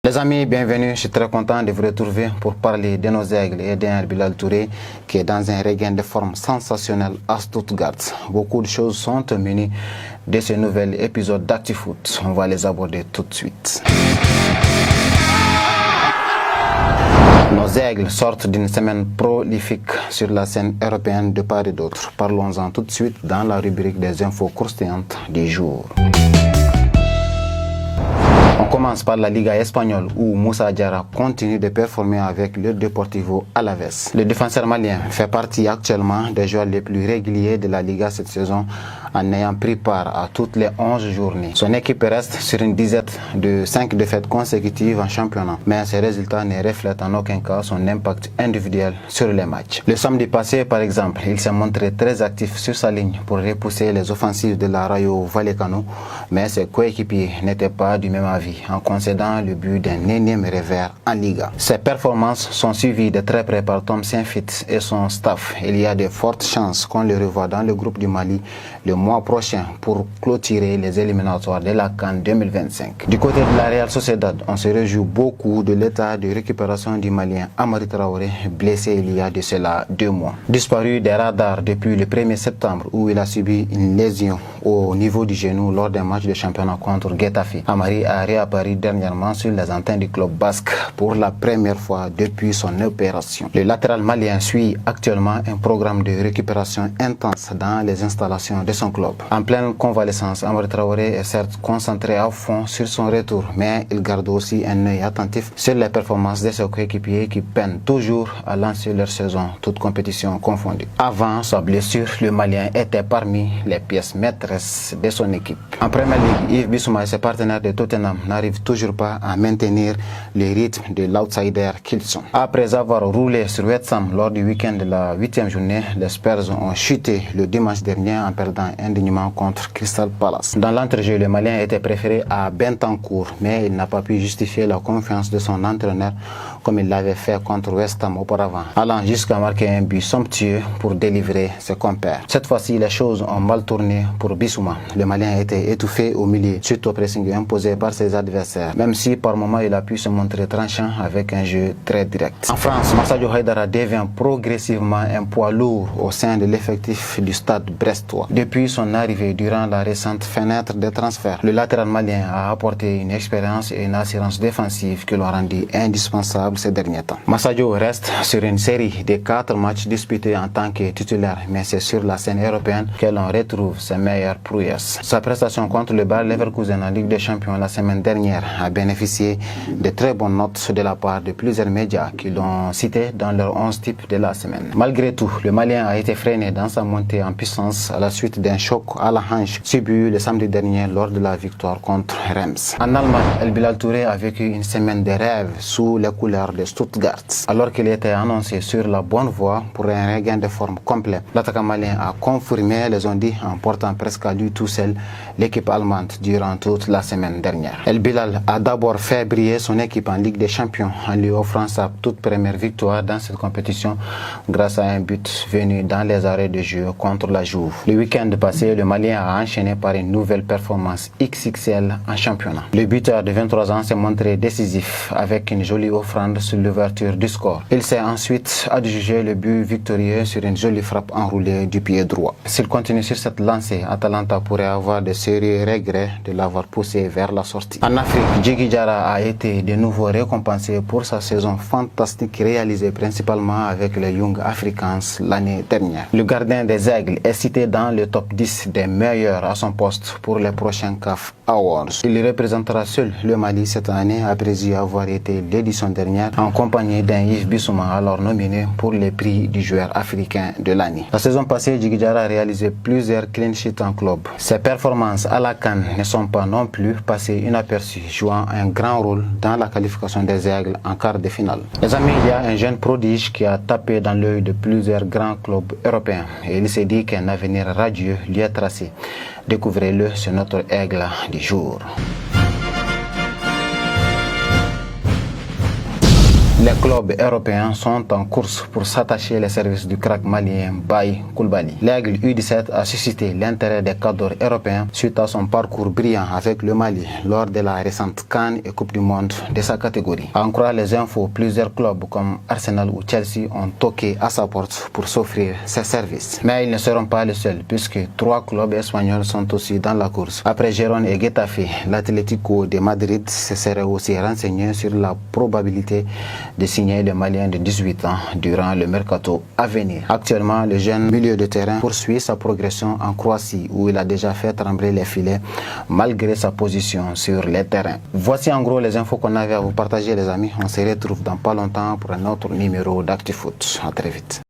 Les amis, bienvenue. Je suis très content de vous retrouver pour parler de nos aigles et d'El Bilal Touré qui est dans un regain de forme sensationnel à Stuttgart. Beaucoup de choses sont au menu de ce nouvel épisode d'ActuFoot. On va les aborder tout de suite. Nos aigles sortent d'une semaine prolifique sur la scène européenne de part et d'autre. Parlons-en tout de suite dans la rubrique des infos croustillantes du jour. On commence par la Liga espagnole où Moussa Diarra continue de performer avec le Deportivo Alavés. Le défenseur malien fait partie actuellement des joueurs les plus réguliers de la Liga cette saison en ayant pris part à toutes les 11 journées. Son équipe reste sur une disette de 5 défaites consécutives en championnat, mais ces résultats ne reflètent en aucun cas son impact individuel sur les matchs. Le samedi passé, par exemple, il s'est montré très actif sur sa ligne pour repousser les offensives de la Rayo Vallecano, mais ses coéquipiers n'étaient pas du même avis en concédant le but d'un énième revers en Liga. Ses performances sont suivies de très près par Tom Saintfiet et son staff. Il y a de fortes chances qu'on le revoie dans le groupe du Mali le mois prochain pour clôturer les éliminatoires de la CAN 2025. Du côté de la Real Sociedad, on se réjouit beaucoup de l'état de récupération du Malien Amari Traoré, blessé il y a de cela 2 mois. Disparu des radars depuis le 1er septembre où il a subi une lésion au niveau du genou lors d'un match de championnat contre Getafe. Amari a réapparu dernièrement sur les antennes du club basque pour la première fois depuis son opération. Le latéral malien suit actuellement un programme de récupération intense dans les installations de son club. En pleine convalescence, Amari Traoré est certes concentré à fond sur son retour, mais il garde aussi un œil attentif sur les performances de ses coéquipiers qui peinent toujours à lancer leur saison, toutes compétitions confondues. Avant sa blessure, le Malien était parmi les pièces maîtresses de son équipe. En Première Ligue, Yves Bissouma et ses partenaires de Tottenham n'arrivent toujours pas à maintenir le rythme de l'outsider qu'ils sont. Après avoir roulé sur West Ham lors du week-end de la 8e journée, les Spurs ont chuté le dimanche dernier en perdant indignement contre Crystal Palace. Dans l'entrejeu, le Malien était préféré à Bentancur, mais il n'a pas pu justifier la confiance de son entraîneur comme il l'avait fait contre West Ham auparavant, allant jusqu'à marquer un but somptueux pour délivrer ses compères. Cette fois-ci, les choses ont mal tourné pour Bissouma. Le Malien a été étouffé au milieu suite au pressing imposé par ses adversaires, même si par moments il a pu se montrer tranchant avec un jeu très direct. En France, Massadio Haidara devient progressivement un poids lourd au sein de l'effectif du stade brestois. Depuis son arrivée durant la récente fenêtre de transfert, le latéral malien a apporté une expérience et une assurance défensive qui l'ont rendu indispensable ces derniers temps. Massadio reste sur une série de 4 matchs disputés en tant que titulaire, mais c'est sur la scène européenne que l'on retrouve ses meilleures prouesses. Sa prestation contre le Bayer Leverkusen en Ligue des Champions la semaine dernière a bénéficié de très bonnes notes de la part de plusieurs médias qui l'ont cité dans leurs 11 types de la semaine. Malgré tout, le Malien a été freiné dans sa montée en puissance à la suite d'un choc à la hanche subi le samedi dernier lors de la victoire contre Reims. En Allemagne, El Bilal Touré a vécu une semaine de rêve sous les couleurs de Stuttgart. Alors qu'il était annoncé sur la bonne voie pour un regain de forme complet, l'attaquant malien a confirmé les ondits en portant presque à lui tout seul l'équipe allemande durant toute la semaine dernière. El Bilal a d'abord fait briller son équipe en Ligue des Champions en lui offrant sa toute première victoire dans cette compétition grâce à un but venu dans les arrêts de jeu contre la Juve. Le week-end passé, le Malien a enchaîné par une nouvelle performance XXL en championnat. Le buteur de 23 ans s'est montré décisif avec une jolie offrande sur l'ouverture du score. Il s'est ensuite adjugé le but victorieux sur une jolie frappe enroulée du pied droit. S'il continue sur cette lancée, Atalanta pourrait avoir de sérieux regrets de l'avoir poussé vers la sortie. En Afrique, Djigui Diarra a été de nouveau récompensé pour sa saison fantastique réalisée principalement avec les Young Africans l'année dernière. Le gardien des Aigles est cité dans le top 10 des meilleurs à son poste pour les prochains CAF Awards. Il représentera seul le Mali cette année après y avoir été l'édition dernière en compagnie d'un Yves Bissouma alors nominé pour le prix du joueur africain de l'année. La saison passée, Djigui Diarra a réalisé plusieurs clean sheets en club. Ses performances à la CAN ne sont pas non plus passées inaperçues, jouant un grand rôle dans la qualification des Aigles en quart de finale. Les amis, il y a un jeune prodige qui a tapé dans l'œil de plusieurs grands clubs européens et il s'est dit qu'un avenir radieux lui est tracé. Découvrez-le sur notre aigle du jour. Les clubs européens sont en course pour s'attacher les services du crack malien Baye Coulibaly. L'Aigle U17 a suscité l'intérêt des cadres européens suite à son parcours brillant avec le Mali lors de la récente CAN et Coupe du Monde de sa catégorie. À en croire les infos, plusieurs clubs comme Arsenal ou Chelsea ont toqué à sa porte pour s'offrir ses services. Mais ils ne seront pas les seuls puisque 3 clubs espagnols sont aussi dans la course. Après Gérone et Getafe, l'Atlético de Madrid se serait aussi renseigné sur la probabilité de signer le Malien de 18 ans durant le mercato à venir. Actuellement, le jeune milieu de terrain poursuit sa progression en Croatie où il a déjà fait trembler les filets malgré sa position sur les terrains. Voici en gros les infos qu'on avait à vous partager les amis. On se retrouve dans pas longtemps pour un autre numéro d'ActuFoot. À très vite.